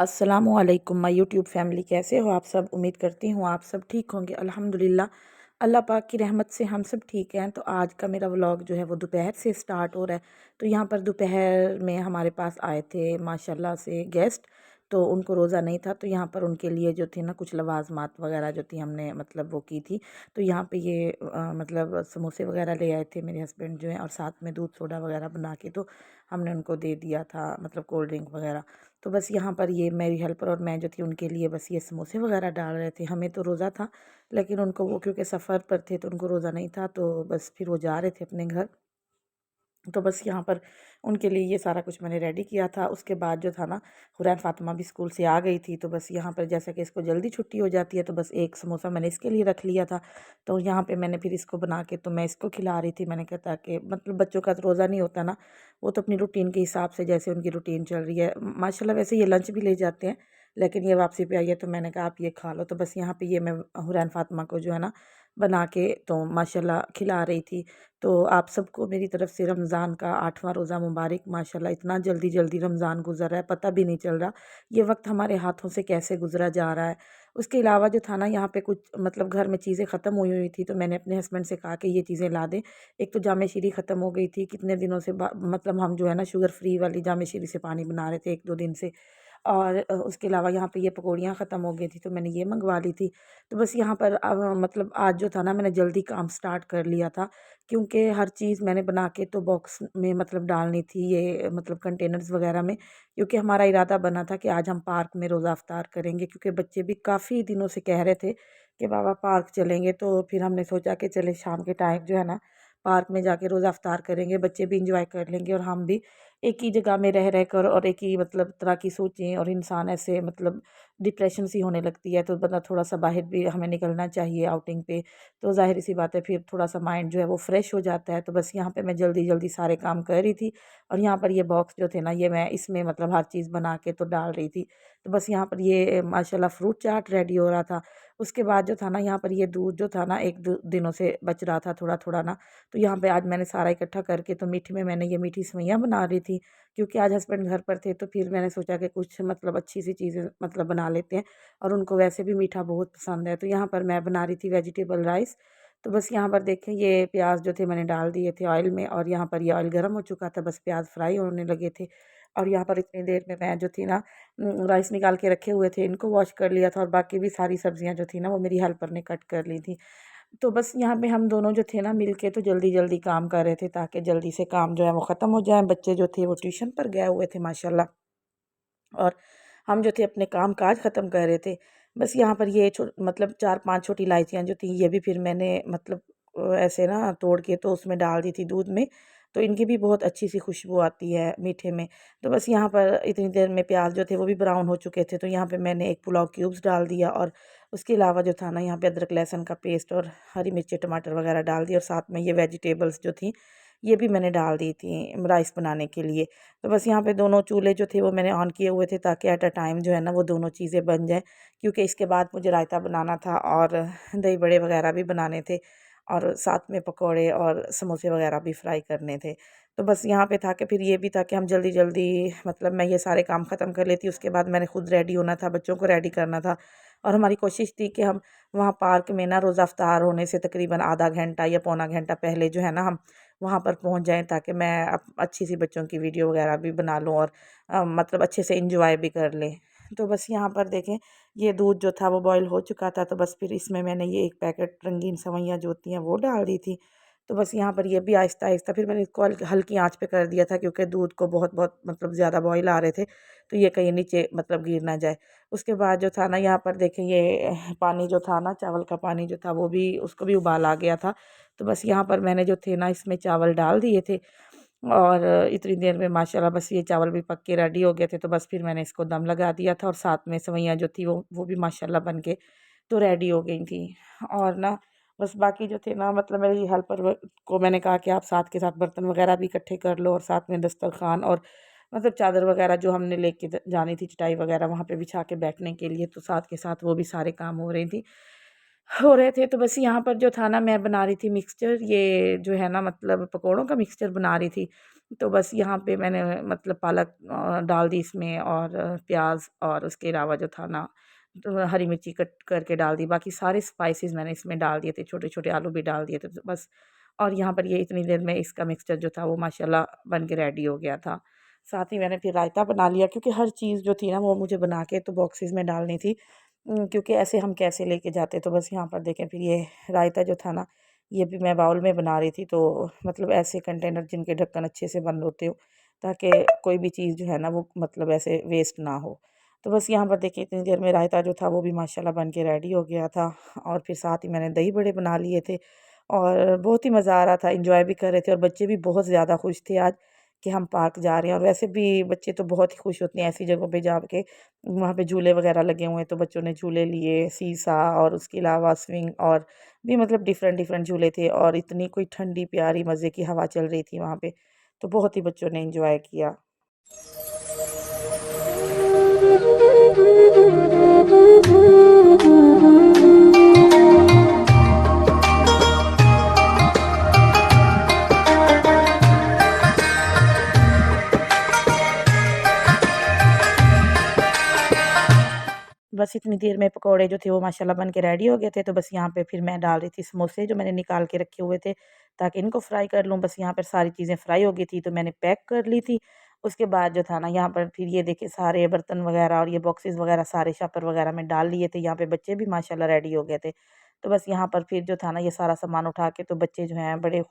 अस्सलामुअलैकुम my YouTube family, कैसे हो आप सब। उम्मीद करती हूँ आप सब ठीक होंगे। अल्हम्दुलिल्लाह, अल्लाह पाक की रहमत से हम सब ठीक हैं। तो आज का मेरा व्लॉग जो है वो दोपहर से स्टार्ट हो रहा है। तो यहाँ पर दोपहर में हमारे पास आए थे माशाल्लाह से गेस्ट। तो उनको रोज़ा नहीं था, तो यहाँ पर उनके लिए जो थी ना कुछ लवाजमात वगैरह जो थी हमने मतलब वो की थी। तो यहाँ पे ये मतलब समोसे वगैरह ले आए थे मेरे हस्बैंड जो हैं, और साथ में दूध सोडा वगैरह बना के तो हमने उनको दे दिया था, मतलब कोल्ड ड्रिंक वगैरह। तो बस यहाँ पर ये मेरी हेल्पर और मैं जो थी उनके लिए बस ये समोसे वगैरह डाल रहे थे। हमें तो रोज़ा था, लेकिन उनको वो क्योंकि सफ़र पर थे तो उनको रोज़ा नहीं था, तो बस फिर वो जा रहे थे अपने घर। तो बस यहाँ पर उनके लिए ये सारा कुछ मैंने रेडी किया था। उसके बाद जो था ना, हुरैन फ़ातिमा भी स्कूल से आ गई थी, तो बस यहाँ पर जैसा कि इसको जल्दी छुट्टी हो जाती है, तो बस एक समोसा मैंने इसके लिए रख लिया था। तो यहाँ पे मैंने फिर इसको बना के तो मैं इसको खिला रही थी। मैंने कहा ताकि मतलब बच्चों का तो रोज़ा नहीं होता ना, वो तो अपनी रूटीन के हिसाब से जैसे उनकी रूटीन चल रही है माशाल्लाह, वैसे ये लंच भी ले जाते हैं, लेकिन ये वापसी पे आई है तो मैंने कहा आप ये खा लो। तो बस यहाँ पे ये मैं हुरैन फ़ातिमा को जो है ना बना के तो माशाल्लाह खिला रही थी। तो आप सबको मेरी तरफ से रमज़ान का 8वां रोज़ा मुबारक। माशाल्लाह इतना जल्दी जल्दी रमज़ान गुज़र रहा है, पता भी नहीं चल रहा ये वक्त हमारे हाथों से कैसे गुज़रा जा रहा है। उसके अलावा जो था ना यहाँ पे कुछ मतलब घर में चीज़ें ख़त्म हुई हुई थी, तो मैंने अपने हस्बैंड से कहा कि ये चीज़ें ला दें। एक तो जामे शीरी ख़त्म हो गई थी कितने दिनों से, मतलब हम जो है ना शुगर फ्री वाली जामे शीरी से पानी बना रहे थे 1-2 दिन से। और उसके अलावा यहाँ पे ये पकौड़ियाँ ख़त्म हो गई थी, तो मैंने ये मंगवा ली थी। तो बस यहाँ पर मतलब आज जो था ना मैंने जल्दी काम स्टार्ट कर लिया था, क्योंकि हर चीज़ मैंने बना के तो बॉक्स में मतलब डालनी थी, ये मतलब कंटेनर्स वगैरह में। क्योंकि हमारा इरादा बना था कि आज हम पार्क में रोज़ा अफ्तार करेंगे, क्योंकि बच्चे भी काफ़ी दिनों से कह रहे थे कि बाबा पार्क चलेंगे। तो फिर हमने सोचा कि चले शाम के टाइम जो है ना पार्क में जाके रोज़ा अफ्तार करेंगे, बच्चे भी इंजॉय कर लेंगे और हम भी। एक ही जगह में रह कर और एक ही मतलब तरह की सोचें, और इंसान ऐसे मतलब डिप्रेशन सी होने लगती है, तो बंदा थोड़ा सा बाहर भी हमें निकलना चाहिए आउटिंग पे। तो ज़ाहिर सी बात है फिर थोड़ा सा माइंड जो है वो फ्रेश हो जाता है। तो बस यहाँ पे मैं जल्दी जल्दी सारे काम कर रही थी, और यहाँ पर ये बॉक्स जो थे ना ये मैं इसमें मतलब हर चीज़ बना के तो डाल रही थी। तो बस यहाँ पर ये माशाल्लाह फ्रूट चाट रेडी हो रहा था। उसके बाद जो था ना यहाँ पर ये दूध जो था ना एक दो दिनों से बच रहा था थोड़ा थोड़ा ना, तो यहाँ पे आज मैंने सारा इकट्ठा करके तो मीठे में मैंने ये मीठी सेवइयाँ बना रही थी। क्योंकि आज हस्बैंड घर पर थे, तो फिर मैंने सोचा कि कुछ मतलब अच्छी सी चीज़ें मतलब बना लेते हैं, और उनको वैसे भी मीठा बहुत पसंद है। तो यहाँ पर मैं बना रही थी वेजिटेबल राइस। तो बस यहाँ पर देखें ये प्याज जो थे मैंने डाल दिए थे ऑयल में, और यहाँ पर ये ऑयल गर्म हो चुका था, बस प्याज फ्राई होने लगे थे। और यहाँ पर इतनी देर में मैं जो थी ना राइस निकाल के रखे हुए थे इनको वॉश कर लिया था, और बाकी भी सारी सब्जियां जो थी ना वो मेरी हेल्पर ने कट कर ली थी। तो बस यहाँ पे हम दोनों जो थे ना मिलके तो जल्दी जल्दी काम कर रहे थे, ताकि जल्दी से काम जो है वो ख़त्म हो जाए। बच्चे जो थे वो ट्यूशन पर गए हुए थे माशाल्लाह, और हम जो थे अपने काम काज ख़त्म कर रहे थे। बस यहाँ पर ये मतलब 4-5 छोटी इलायचियाँ जो थी ये भी फिर मैंने मतलब ऐसे ना तोड़ के तो उसमें डाल दी थी दूध में। तो इनकी भी बहुत अच्छी सी खुशबू आती है मीठे में। तो बस यहाँ पर इतनी देर में प्याज जो थे वो भी ब्राउन हो चुके थे, तो यहाँ पे मैंने एक पुलाव क्यूब्स डाल दिया, और उसके अलावा जो था ना यहाँ पे अदरक लहसुन का पेस्ट और हरी मिर्ची टमाटर वगैरह डाल दिया, और साथ में ये वेजिटेबल्स जो थी ये भी मैंने डाल दी थी राइस बनाने के लिए। तो बस यहाँ पे दोनों चूल्हे जो थे वो मैंने ऑन किए हुए थे, ताकि एट अ टाइम जो है ना वो दोनों चीज़ें बन जाएँ। क्योंकि इसके बाद मुझे रायता बनाना था, और दही बड़े वगैरह भी बनाने थे, और साथ में पकोड़े और समोसे वगैरह भी फ्राई करने थे। तो बस यहाँ पे था कि फिर ये भी था कि हम जल्दी-जल्दी मतलब मैं ये सारे काम ख़त्म कर लेती, उसके बाद मैंने खुद रेडी होना था, बच्चों को रेडी करना था। और हमारी कोशिश थी कि हम वहाँ पार्क में ना रोज़ा इफ्तार होने से तकरीबन आधा घंटा या पौना घंटा पहले जो है ना हम वहाँ पर पहुँच जाएँ, ताकि मैं अच्छी सी बच्चों की वीडियो वगैरह भी बना लूँ, और मतलब अच्छे से एंजॉय भी कर लें। तो बस यहाँ पर देखें ये दूध जो था वो बॉयल हो चुका था, तो बस फिर इसमें मैंने ये एक पैकेट रंगीन सेवइयाँ जो होती हैं वो डाल दी थी। तो बस यहाँ पर ये भी आहिस्ता-आहिस्ता फिर मैंने इसको हल्की आँच पे कर दिया था, क्योंकि दूध को बहुत-बहुत मतलब ज़्यादा बॉयल आ रहे थे, तो ये कहीं नीचे मतलब गिर ना जाए। उसके बाद जो था ना यहाँ पर देखें ये पानी जो था ना चावल का पानी जो था वो भी उसको भी उबाल आ गया था। तो बस यहाँ पर मैंने जो थे ना इसमें चावल डाल दिए थे, और इतनी देर में माशाल्लाह बस ये चावल भी पक के रेडी हो गए थे। तो बस फिर मैंने इसको दम लगा दिया था, और साथ में सेवइयाँ जो थी वो भी माशाल्लाह बन के तो रेडी हो गई थी। और ना बस बाकी जो थे ना मतलब मेरी हेल्पर को मैंने कहा कि आप साथ के साथ बर्तन वगैरह भी इकट्ठे कर लो, और साथ में दस्तरखान और मतलब चादर वगैरह जो हमने लेके जानी थी चटाई वगैरह वहाँ पे बिछा के बैठने के लिए, तो साथ के साथ वो भी सारे काम हो रहे थे। तो बस यहाँ पर जो था ना मैं बना रही थी मिक्सचर, ये जो है ना मतलब पकौड़ों का मिक्सचर बना रही थी। तो बस यहाँ पे मैंने मतलब पालक डाल दी इसमें, और प्याज़, और उसके अलावा जो था ना तो हरी मिर्ची कट करके डाल दी। बाकी सारे स्पाइसेस मैंने इसमें डाल दिए थे, छोटे-छोटे आलू भी डाल दिए थे, तो बस। और यहाँ पर ये इतनी देर में इसका मिक्सचर जो था वो माशाल्लाह बन के रेडी हो गया था। साथ ही मैंने फिर रायता बना लिया, क्योंकि हर चीज़ जो थी ना वो मुझे बना के तो बॉक्सेस में डालनी थी। क्योंकि ऐसे हम कैसे लेके जाते, तो बस यहाँ पर देखें फिर ये रायता जो था ना, ये भी मैं बाउल में बना रही थी, तो मतलब ऐसे कंटेनर जिनके ढक्कन अच्छे से बंद होते हो, ताकि कोई भी चीज़ जो है ना वो मतलब ऐसे वेस्ट ना हो। तो बस यहाँ पर देखिए इतनी देर में रायता जो था वो भी माशाल्लाह बन के रेडी हो गया था। और फिर साथ ही मैंने दही बड़े बना लिए थे, और बहुत ही मज़ा आ रहा था, एंजॉय भी कर रहे थे, और बच्चे भी बहुत ज़्यादा खुश थे आज कि हम पार्क जा रहे हैं। और वैसे भी बच्चे तो बहुत ही खुश होते हैं ऐसी जगहों पे जाके, वहाँ पे झूले वगैरह लगे हुए हैं, तो बच्चों ने झूले लिए, सीसा, और उसके अलावा स्विंग, और भी मतलब डिफरेंट डिफरेंट झूले थे, और इतनी कोई ठंडी प्यारी मज़े की हवा चल रही थी वहाँ पे, तो बहुत ही बच्चों ने एंजॉय किया। बस इतनी देर में पकोड़े जो थे वो माशाल्लाह बन के रेडी हो गए थे, तो बस यहाँ पे फिर मैं डाल रही थी समोसे जो मैंने निकाल के रखे हुए थे, ताकि इनको फ्राई कर लूँ। बस यहाँ पर सारी चीज़ें फ्राई हो गई थी, तो मैंने पैक कर ली थी। उसके बाद जो था ना यहाँ पर फिर ये देखिए सारे बर्तन वगैरह और ये बॉक्सेस वगैरह सारे शॉपर वगैरह में डाल लिए थे। यहाँ पे बच्चे भी माशाल्लाह रेडी हो गए थे। तो बस यहाँ पर फिर जो था ना ये सारा सामान उठा के, तो बच्चे जो हैं बड़े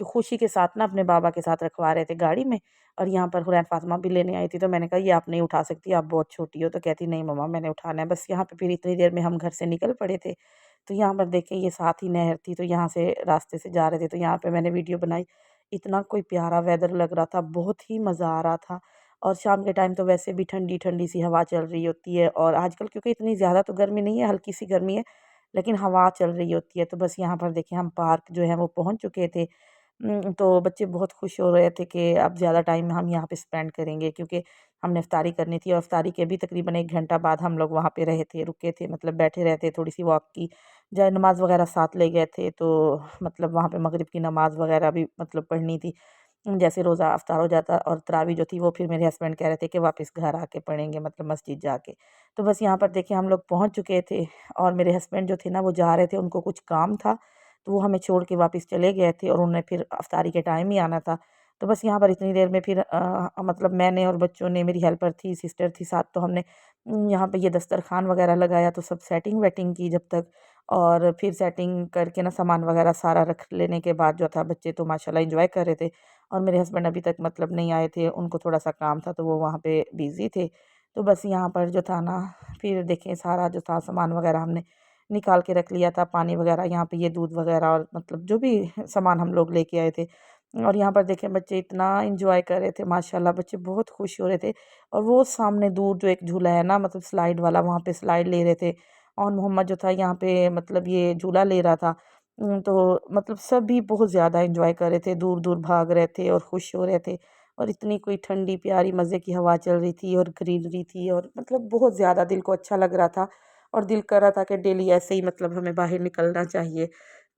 खुशी के साथ ना अपने बाबा के साथ रखवा रहे थे गाड़ी में। और यहाँ पर हुरैन फ़ातिमा भी लेने आई थी, तो मैंने कहा ये आप नहीं उठा सकती, आप बहुत छोटी हो। तो कहती नहीं मम्मा मैंने उठाना है। बस यहाँ पे फिर इतनी देर में हम घर से निकल पड़े थे। तो यहाँ पर देखिए ये साथ ही नहर थी, तो यहाँ से रास्ते से जा रहे थे, तो यहाँ पे मैंने वीडियो बनाई। इतना कोई प्यारा वेदर लग रहा था, बहुत ही मज़ा आ रहा था। और शाम के टाइम तो वैसे भी ठंडी-ठंडी सी हवा चल रही होती है, और आजकल क्योंकि इतनी ज़्यादा तो गर्मी नहीं है, हल्की सी गर्मी है, लेकिन हवा चल रही होती है। तो बस यहाँ पर देखिए हम पार्क जो है वो पहुँच चुके थे। तो बच्चे बहुत खुश हो रहे थे कि अब ज़्यादा टाइम हम यहाँ पे स्पेंड करेंगे, क्योंकि हमने इफ्तारी करनी थी, और इफ्तारी के भी तकरीबन 1 घंटा बाद हम लोग वहाँ पे रहे थे, रुके थे, मतलब बैठे रहे थे, थोड़ी-सी वॉक की। जाए नमाज़ वग़ैरह साथ ले गए थे, तो मतलब वहाँ पे मगरिब की नमाज़ वग़ैरह भी मतलब पढ़नी थी। जैसे रोज़ा इफ्तार हो जाता, और तरावी जो थी वो फिर मेरे हस्बैंड कह रहे थे कि वापस घर आके पढ़ेंगे, मतलब मस्जिद जाके। तो बस यहाँ पर देखिए हम लोग पहुँच चुके थे, और मेरे हस्बैंड जो थे ना वो जा रहे थे, उनको कुछ काम था, तो वो हमें छोड़ के वापस चले गए थे, और उन्हें फिर इफ्तारी के टाइम ही आना था। तो बस यहाँ पर इतनी देर में फिर मतलब मैंने और बच्चों ने, मेरी हेल्पर थी, सिस्टर थी साथ, तो हमने यहाँ पे ये दस्तरखान वगैरह लगाया, तो सब सेटिंग वेटिंग की जब तक। और फिर सेटिंग करके ना सामान वगैरह सारा रख लेने के बाद जो था, बच्चे तो माशाल्लाह एंजॉय कर रहे थे, और मेरे हस्बैंड अभी तक मतलब नहीं आए थे, उनको थोड़ा-सा काम था, तो वो वहाँ पे बिज़ी थे। तो बस यहाँ पर जो था ना, फिर देखें सारा जो था सामान वगैरह हमने निकाल के रख लिया था, पानी वगैरह यहाँ पे, ये दूध वगैरह, और मतलब जो भी सामान हम लोग लेके आए थे। और यहाँ पर देखें बच्चे इतना एंजॉय कर रहे थे, माशाल्लाह बच्चे बहुत खुश हो रहे थे। और वो सामने दूर जो एक झूला है ना, मतलब स्लाइड वाला, वहाँ पे स्लाइड ले रहे थे, और मोहम्मद जो था यहाँ पे मतलब ये झूला ले रहा था। तो मतलब सभी बहुत ज़्यादा एंजॉय कर रहे थे, दूर-दूर भाग रहे थे और खुश हो रहे थे। और इतनी कोई ठंडी प्यारी मज़े की हवा चल रही थी, और ग्रीनरी थी, और मतलब बहुत ज़्यादा दिल को अच्छा लग रहा था। और दिल कर रहा था कि डेली ऐसे ही मतलब हमें बाहर निकलना चाहिए।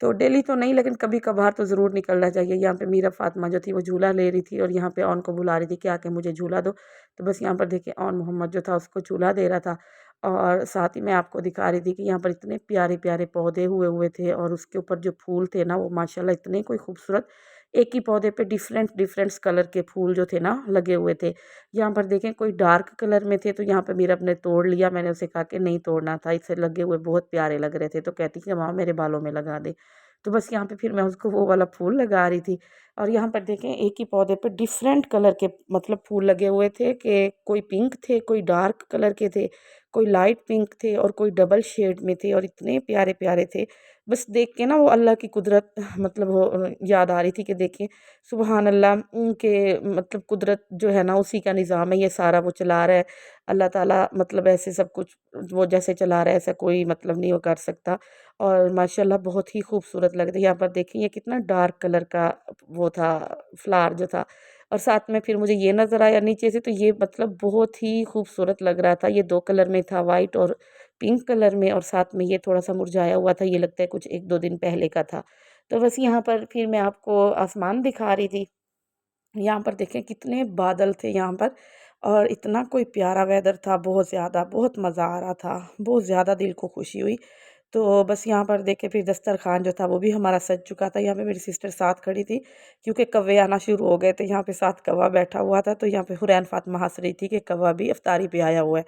तो डेली तो नहीं, लेकिन कभी-कभार तो ज़रूर निकलना चाहिए। यहाँ पे मीरा फ़ातिमा जो थी वो झूला ले रही थी, और यहाँ पे ऑन को बुला रही थी कि आके मुझे झूला दो। तो बस यहाँ पर देखिए ऑन मोहम्मद जो था उसको झूला दे रहा था, और साथ ही मैं आपको दिखा रही थी कि यहाँ पर इतने प्यारे-प्यारे पौधे हुए हुए थे, और उसके ऊपर जो फूल थे ना वो माशाल्लाह इतने कोई खूबसूरत, एक ही पौधे पे डिफरेंट डिफरेंट्स कलर के फूल जो थे ना लगे हुए थे। यहाँ पर देखें कोई डार्क कलर में थे, तो यहाँ पे मीरब ने तोड़ लिया, मैंने उसे कहा कि नहीं तोड़ना था, इससे लगे हुए बहुत प्यारे लग रहे थे, तो कहती कि माँ मेरे बालों में लगा दे। तो बस यहाँ पे फिर मैं उसको वो वाला फूल लगा रही थी। और यहाँ पर देखें एक ही पौधे पे डिफरेंट कलर के मतलब फूल लगे हुए थे, कि कोई पिंक थे, कोई डार्क कलर के थे, कोई लाइट पिंक थे, और कोई डबल शेड में थे, और इतने प्यारे-प्यारे थे। बस देख के ना वो अल्लाह की कुदरत मतलब वो याद आ रही थी कि देखिए सुबहान अल्लाह, के मतलब कुदरत जो है ना उसी का निज़ाम है, ये सारा वो चला रहा है। अल्लाह ताला मतलब ऐसे सब कुछ वो जैसे चला रहा है, ऐसा कोई मतलब नहीं वो कर सकता। और माशाल्लाह बहुत ही खूबसूरत लग रही है। यहाँ पर देखिए ये कितना डार्क कलर का वो था, फ्लावर जो था। और साथ में फिर मुझे ये नज़र आया नीचे से, तो ये मतलब बहुत ही खूबसूरत लग रहा था। ये 2 कलर में था, वाइट और पिंक कलर में, और साथ में ये थोड़ा-सा मुरझाया हुआ था, ये लगता है कुछ 1-2 दिन पहले का था। तो बस यहाँ पर फिर मैं आपको आसमान दिखा रही थी। यहाँ पर देखें कितने बादल थे यहाँ पर, और इतना कोई प्यारा वेदर था, बहुत ज़्यादा, बहुत मज़ा आ रहा था, बहुत ज़्यादा दिल को खुशी हुई। तो बस यहाँ पर देखे फिर दस्तरखान जो था वो भी हमारा सज चुका था। यहाँ पे मेरी सिस्टर साथ खड़ी थी, क्योंकि कौवे आना शुरू हो गए थे। यहाँ पे साथ कौवा बैठा हुआ था, तो यहाँ पे हुरैन फातिमा हंस रही थी कि कौवा भी इफ्तारी पे आया हुआ है।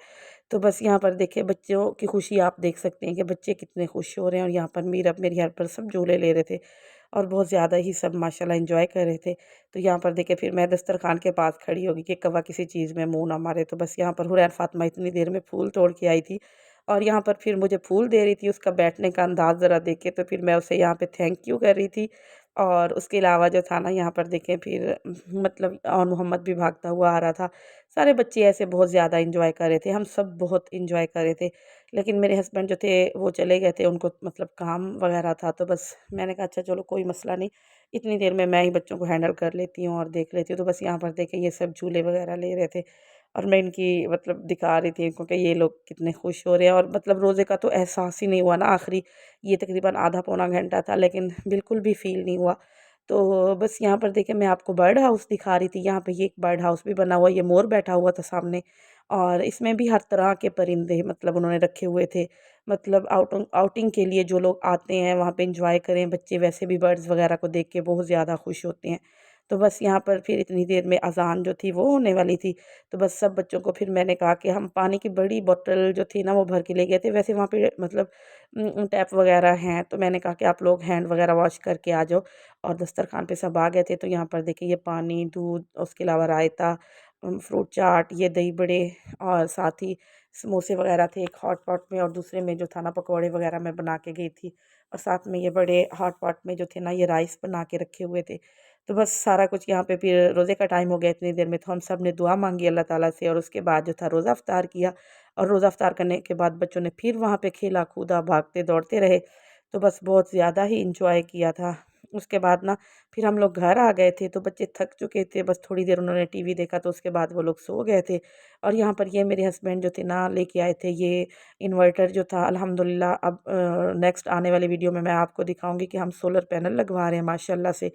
तो बस यहाँ पर देखिए बच्चों की खुशी आप देख सकते हैं कि बच्चे कितने खुश हो रहे हैं, और यहाँ पर मीरब मेरी हेल्पर सब झूले ले रहे थे, और बहुत ज़्यादा ही सब माशाल्लाह एंजॉय कर रहे थे। तो यहाँ पर देखिए फिर मैं दस्तरखान के पास खड़ी होगी कि कौवा किसी चीज़ में मुँह ना मारे। तो बस यहाँ पर हुरैन फातिमा इतनी देर में फूल तोड़ के आई थी, और यहाँ पर फिर मुझे फूल दे रही थी। उसका बैठने का अंदाज़ ज़रा देखे, तो फिर मैं उसे यहाँ पे थैंक यू कर रही थी। और उसके अलावा जो था ना, यहाँ पर देखें फिर मतलब और मोहम्मद भी भागता हुआ आ रहा था। सारे बच्चे ऐसे बहुत ज़्यादा इंजॉय कर रहे थे, हम सब बहुत इंजॉय कर रहे थे। लेकिन मेरे हस्बैंड जो थे वो चले गए थे, उनको मतलब काम वगैरह था। तो बस मैंने कहा अच्छा चलो कोई मसला नहीं, इतनी देर में मैं ही बच्चों को हैंडल कर लेती हूँ और देख लेती हूँ। तो बस यहाँ पर देखें ये सब झूले वगैरह ले रहे थे, और मैं इनकी मतलब दिखा रही थी इनको कि ये लोग कितने खुश हो रहे हैं। और मतलब रोज़े का तो एहसास ही नहीं हुआ ना, आखिरी ये तकरीबन आधा पौना घंटा था, लेकिन बिल्कुल भी फ़ील नहीं हुआ। तो बस यहाँ पर देखिए मैं आपको बर्ड हाउस दिखा रही थी। यहाँ पे ये एक बर्ड हाउस भी बना हुआ है, ये मोर बैठा हुआ था सामने, और इसमें भी हर तरह के परिंदे मतलब उन्होंने रखे हुए थे। मतलब आउटिंग के लिए जो लोग आते हैं वहाँ पे एंजॉय करें बच्चे, वैसे भी बर्ड्स वगैरह को देख के बहुत ज़्यादा खुश होते हैं। तो बस यहाँ पर फिर इतनी देर में अज़ान जो थी वो होने वाली थी। तो बस सब बच्चों को फिर मैंने कहा कि हम पानी की बड़ी बोतल जो थी ना वो भर के ले गए थे। वैसे वहाँ पे मतलब टैप वगैरह हैं, तो मैंने कहा कि आप लोग हैंड वगैरह वॉश करके आ जाओ। और दस्तरखान पे सब आ गए थे। तो यहाँ पर देखिए ये पानी, दूध, उसके अलावा रायता, फ्रूट चाट, ये दही बड़े, और साथ ही समोसे वगैरह थे एक हॉट पॉट में, और दूसरे में जो था ना पकौड़े वगैरह मैं बना के गई थी। और साथ में ये बड़े हॉट पॉट में जो थे ना ये राइस बना के रखे हुए थे। तो बस सारा कुछ यहाँ पे फिर रोज़े का टाइम हो गया इतनी देर में, तो हम सब ने दुआ मांगी अल्लाह ताला से, और उसके बाद जो था रोज़ा अफ्तार किया। और रोज़ा अफ्तार करने के बाद बच्चों ने फिर वहाँ पे खेला कूदा, भागते दौड़ते रहे। तो बस बहुत ज़्यादा ही इंजॉय किया था। उसके बाद ना फिर हम लोग घर आ गए थे, तो बच्चे थक चुके थे, बस थोड़ी देर उन्होंने टीवी देखा, तो उसके बाद वो लोग सो गए थे। और यहाँ पर ये मेरे हस्बैंड जो थे ना लेके आए थे ये इन्वर्टर जो था अल्हम्दुलिल्लाह। अब नेक्स्ट आने वाली वीडियो में मैं आपको दिखाऊंगी कि हम सोलर पैनल लगवा रहे हैं माशाल्लाह से।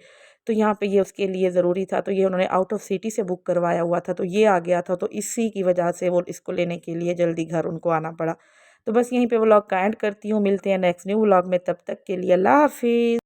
तो यहाँ पे ये उसके लिए ज़रूरी था, तो ये उन्होंने आउट ऑफ सिटी से बुक करवाया हुआ था, तो ये आ गया था, तो इसी की वजह से वो इसको लेने के लिए जल्दी घर उनको आना पड़ा। तो बस यहीं पे व्लॉग का एंड करती हूँ, मिलते हैं नेक्स्ट न्यू व्लॉग में, तब तक के लिए अल्लाह हाफिज़।